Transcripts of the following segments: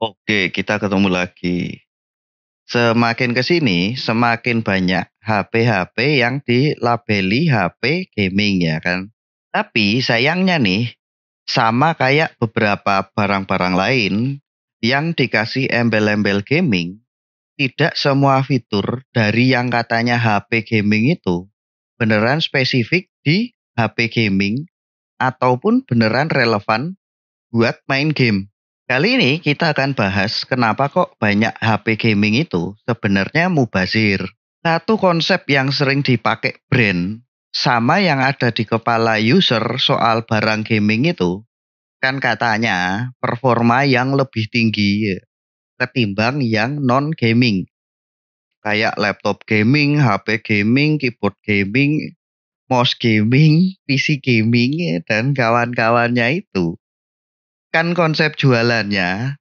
Oke, kita ketemu lagi. Semakin ke sini, semakin banyak HP-HP yang dilabeli HP gaming ya kan. Tapi sayangnya nih, sama kayak beberapa barang-barang lain yang dikasih embel-embel gaming, tidak semua fitur dari yang katanya HP gaming itu beneran spesifik di HP gaming ataupun beneran relevan buat main game. Kali ini kita akan bahas kenapa kok banyak HP gaming itu sebenarnya mubazir. Satu konsep yang sering dipakai brand sama yang ada di kepala user soal barang gaming itu kan katanya performa yang lebih tinggi ketimbang yang non gaming. Kayak laptop gaming, HP gaming, keyboard gaming, mouse gaming, PC gaming dan kawan-kawannya itu. Kan konsep jualannya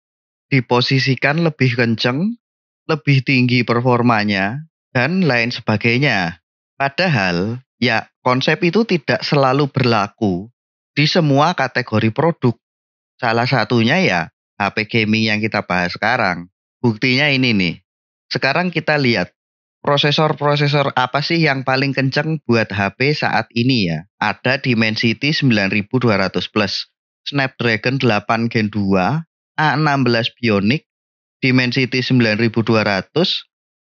diposisikan lebih kenceng, lebih tinggi performanya, dan lain sebagainya. Padahal, ya konsep itu tidak selalu berlaku di semua kategori produk. Salah satunya ya HP gaming yang kita bahas sekarang. Buktinya ini nih. Sekarang kita lihat prosesor-prosesor apa sih yang paling kenceng buat HP saat ini ya? Ada Dimensity 9200 Plus, Snapdragon 8 Gen 2, A16 Bionic, Dimensity 9200,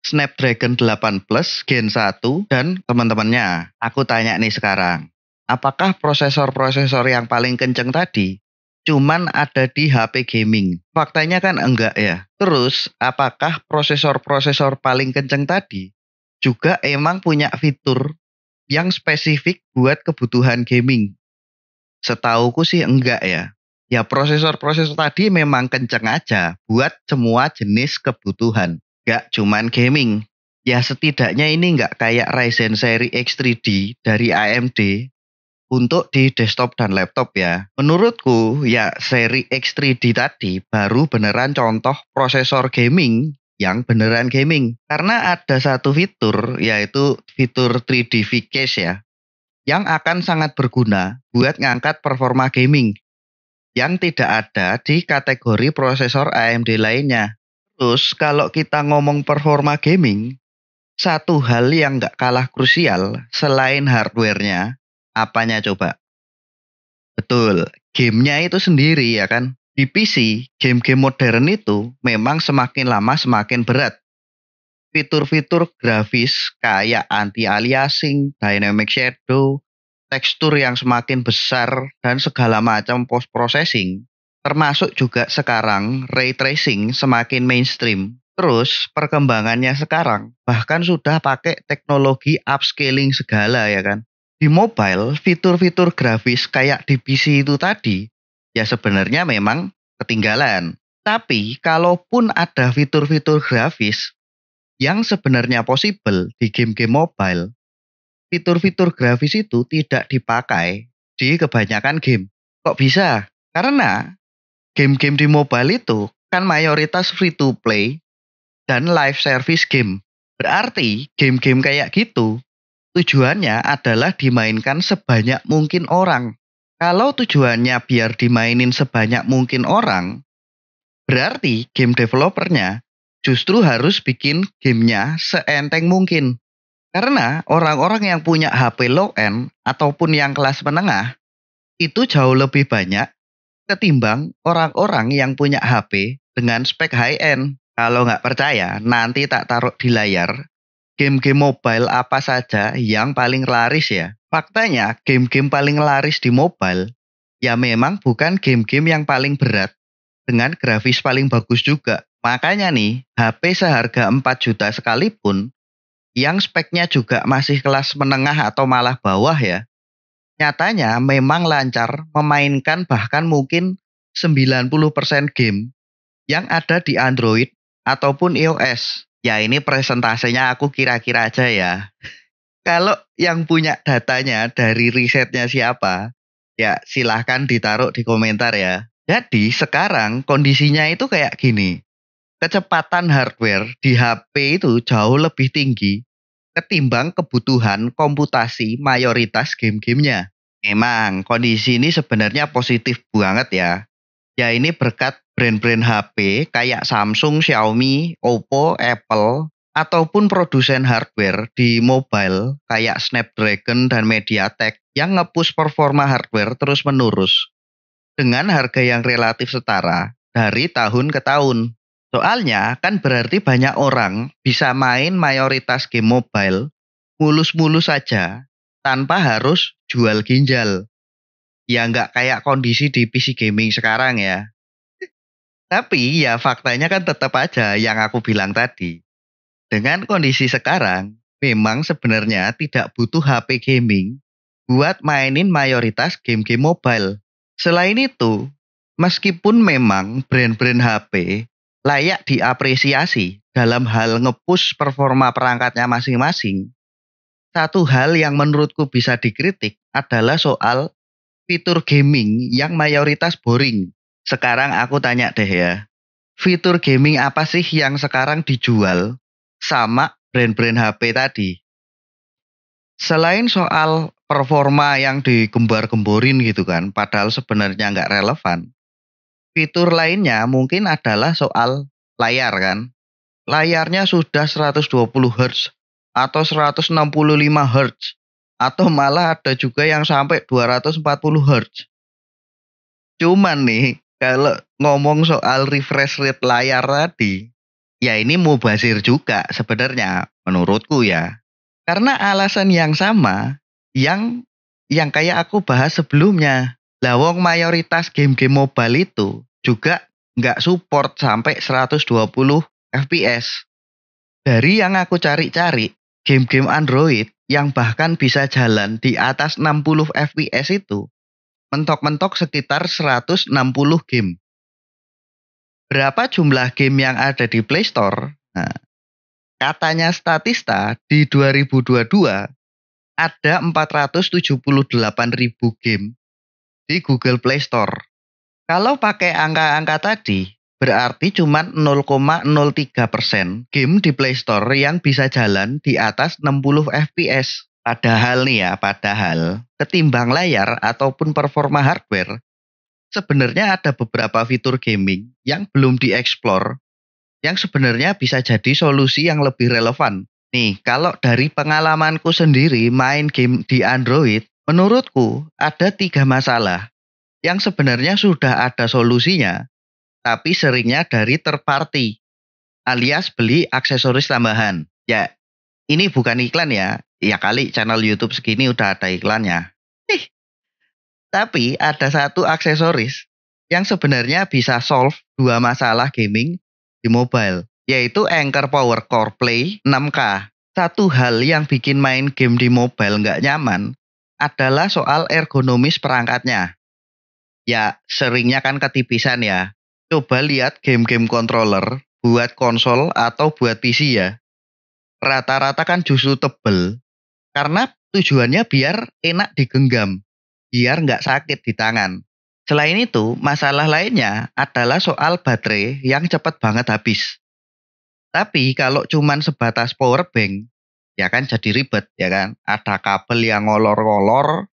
Snapdragon 8 Plus Gen 1, dan teman-temannya. Aku tanya nih sekarang, apakah prosesor-prosesor yang paling kenceng tadi cuman ada di HP gaming? Faktanya kan enggak ya. Terus, apakah prosesor-prosesor paling kenceng tadi juga emang punya fitur yang spesifik buat kebutuhan gaming? Setauku sih enggak ya. Ya prosesor-prosesor tadi memang kenceng aja buat semua jenis kebutuhan. Gak cuman gaming. Ya setidaknya ini nggak kayak Ryzen seri X3D dari AMD untuk di desktop dan laptop ya. Menurutku ya seri X3D tadi baru beneran contoh prosesor gaming yang beneran gaming. Karena ada satu fitur yaitu fitur 3D V-Cache ya yang akan sangat berguna buat ngangkat performa gaming yang tidak ada di kategori prosesor AMD lainnya. Terus kalau kita ngomong performa gaming, satu hal yang nggak kalah krusial selain hardware-nya, apanya coba? Betul, gamenya itu sendiri ya kan. Di PC, game-game modern itu memang semakin lama semakin berat. Fitur-fitur grafis kayak anti-aliasing, dynamic shadow, tekstur yang semakin besar, dan segala macam post-processing. Termasuk juga sekarang ray tracing semakin mainstream. Terus perkembangannya sekarang bahkan sudah pakai teknologi upscaling segala ya kan. Di mobile, fitur-fitur grafis kayak di PC itu tadi, ya sebenarnya memang ketinggalan. Tapi kalaupun ada fitur-fitur grafis yang sebenarnya possible di game-game mobile, fitur-fitur grafis itu tidak dipakai di kebanyakan game. Kok bisa? Karena game-game di mobile itu kan mayoritas free to play dan live service game. Berarti game-game kayak gitu tujuannya adalah dimainkan sebanyak mungkin orang. Kalau tujuannya biar dimainin sebanyak mungkin orang, berarti game developernya justru harus bikin gamenya seenteng mungkin. Karena orang-orang yang punya HP low end ataupun yang kelas menengah itu jauh lebih banyak ketimbang orang-orang yang punya HP dengan spek high end. Kalau nggak percaya, nanti tak taruh di layar game-game mobile apa saja yang paling laris ya. Faktanya game-game paling laris di mobile ya memang bukan game-game yang paling berat dengan grafis paling bagus juga. Makanya nih, HP seharga 4 juta sekalipun yang speknya juga masih kelas menengah atau malah bawah ya, nyatanya memang lancar memainkan bahkan mungkin 90% game yang ada di Android ataupun iOS. Ya ini presentasenya aku kira-kira aja ya. Kalau yang punya datanya dari risetnya siapa, ya silahkan ditaruh di komentar ya. Jadi sekarang kondisinya itu kayak gini. Kecepatan hardware di HP itu jauh lebih tinggi ketimbang kebutuhan komputasi mayoritas game-gamenya. Memang kondisi ini sebenarnya positif banget ya. Ya ini berkat brand-brand HP kayak Samsung, Xiaomi, Oppo, Apple, ataupun produsen hardware di mobile kayak Snapdragon dan MediaTek yang nge-push performa hardware terus-menerus dengan harga yang relatif setara dari tahun ke tahun. Soalnya kan berarti banyak orang bisa main mayoritas game mobile mulus-mulus saja tanpa harus jual ginjal. Ya nggak kayak kondisi di PC gaming sekarang ya. Tapi ya faktanya kan tetap aja yang aku bilang tadi. Dengan kondisi sekarang, memang sebenarnya tidak butuh HP gaming buat mainin mayoritas game-game mobile. Selain itu, meskipun memang brand-brand HP layak diapresiasi dalam hal nge-push performa perangkatnya masing-masing, satu hal yang menurutku bisa dikritik adalah soal fitur gaming yang mayoritas boring. Sekarang aku tanya deh ya, fitur gaming apa sih yang sekarang dijual sama brand-brand HP tadi? Selain soal performa yang digembar-gemborin gitu kan, padahal sebenarnya nggak relevan. Fitur lainnya mungkin adalah soal layar kan. Layarnya sudah 120 Hz atau 165 Hz atau malah ada juga yang sampai 240 Hz. Cuman nih, kalau ngomong soal refresh rate layar tadi, ya ini mubazir juga sebenarnya menurutku ya. Karena alasan yang sama yang kayak aku bahas sebelumnya. Lah wong mayoritas game-game mobile itu juga nggak support sampai 120 FPS. Dari yang aku cari-cari, game-game Android yang bahkan bisa jalan di atas 60 FPS itu mentok-mentok sekitar 160 game. Berapa jumlah game yang ada di Play Store? Nah, katanya Statista di 2022 ada 478.000 game di Google Play Store. Kalau pakai angka-angka tadi, berarti cuma 0,03% game di Play Store yang bisa jalan di atas 60 FPS. Padahal nih ya, padahal ketimbang layar ataupun performa hardware, sebenarnya ada beberapa fitur gaming yang belum dieksplor yang sebenarnya bisa jadi solusi yang lebih relevan. Nih, kalau dari pengalamanku sendiri main game di Android, menurutku ada 3 masalah yang sebenarnya sudah ada solusinya, tapi seringnya dari third party, alias beli aksesoris tambahan. Ya, ini bukan iklan ya, ya kali channel YouTube segini udah ada iklannya. Ih, tapi ada satu aksesoris yang sebenarnya bisa solve 2 masalah gaming di mobile, yaitu Anker Power Core Play 6K. Satu hal yang bikin main game di mobile nggak nyaman adalah soal ergonomis perangkatnya. Ya, seringnya kan ketipisan ya. Coba lihat game-game controller buat konsol atau buat PC ya. Rata-rata kan justru tebel karena tujuannya biar enak digenggam, biar nggak sakit di tangan. Selain itu, masalah lainnya adalah soal baterai yang cepat banget habis. Tapi kalau cuman sebatas power bank, ya kan jadi ribet ya kan. Ada kabel yang ngolor-ngolor,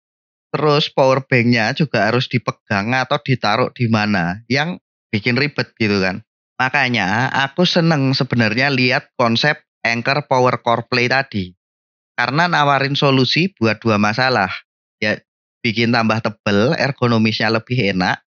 terus power banknya juga harus dipegang atau ditaruh di mana, yang bikin ribet gitu kan. Makanya aku seneng sebenarnya lihat konsep Anker Power Core Play tadi. Karena nawarin solusi buat 2 masalah. Ya, bikin tambah tebel, ergonomisnya lebih enak,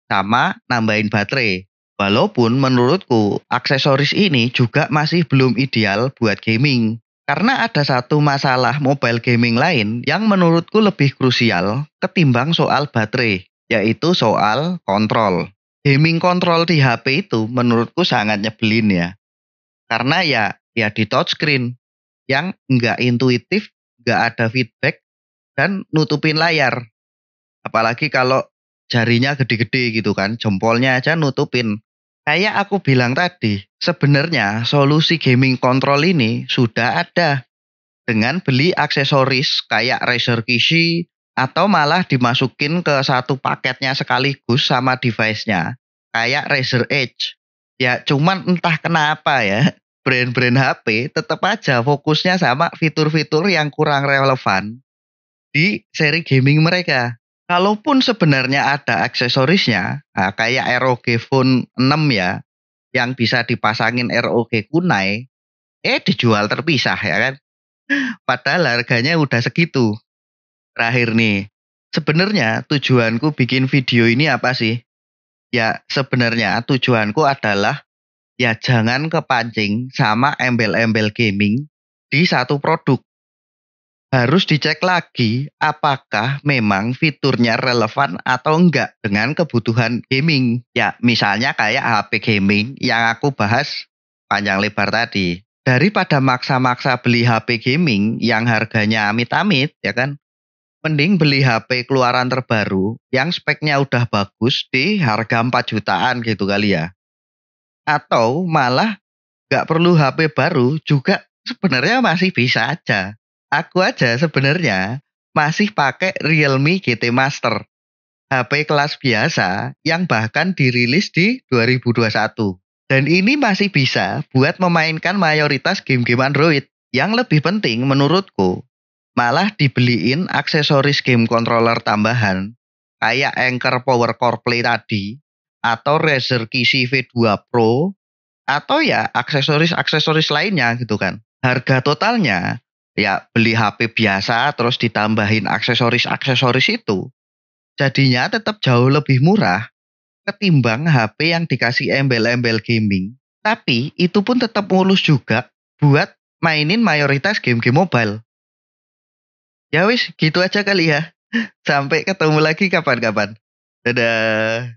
sama nambahin baterai. Walaupun menurutku aksesoris ini juga masih belum ideal buat gaming. Karena ada satu masalah mobile gaming lain yang menurutku lebih krusial ketimbang soal baterai, yaitu soal kontrol. Gaming kontrol di HP itu menurutku sangat nyebelin ya. Karena ya di touchscreen yang nggak intuitif, nggak ada feedback, dan nutupin layar. Apalagi kalau jarinya gede-gede gitu kan, jempolnya aja nutupin. Kayak aku bilang tadi, sebenarnya solusi gaming kontrol ini sudah ada dengan beli aksesoris kayak Razer Kishi atau malah dimasukin ke satu paketnya sekaligus sama device-nya. Kayak Razer Edge. Ya cuman entah kenapa ya, brand-brand HP tetap aja fokusnya sama fitur-fitur yang kurang relevan di seri gaming mereka. Kalaupun sebenarnya ada aksesorisnya, kayak ROG Phone 6 ya, yang bisa dipasangin ROG Kunai, dijual terpisah ya kan. Padahal harganya udah segitu. Terakhir nih, sebenarnya tujuanku bikin video ini apa sih? Ya sebenarnya tujuanku adalah ya jangan kepancing sama embel-embel gaming di satu produk. Harus dicek lagi apakah memang fiturnya relevan atau enggak dengan kebutuhan gaming. Ya, misalnya kayak HP gaming yang aku bahas panjang lebar tadi. Daripada maksa-maksa beli HP gaming yang harganya amit-amit, ya kan? Mending beli HP keluaran terbaru yang speknya udah bagus di harga 4 jutaan gitu kali ya. Atau malah nggak perlu HP baru juga sebenarnya masih bisa aja. Aku aja sebenarnya masih pakai Realme GT Master, HP kelas biasa yang bahkan dirilis di 2021. Dan ini masih bisa buat memainkan mayoritas game-game Android. Yang lebih penting menurutku, malah dibeliin aksesoris game controller tambahan kayak Anker Power Core Play tadi atau Razer Kishi V2 Pro atau ya aksesoris-aksesoris lainnya gitu kan. Harga totalnya ya beli HP biasa terus ditambahin aksesoris-aksesoris itu jadinya tetap jauh lebih murah ketimbang HP yang dikasih embel-embel gaming. Tapi itu pun tetap mulus juga buat mainin mayoritas game-game mobile. Ya wis, gitu aja kali ya. Sampai ketemu lagi kapan-kapan. Dadah.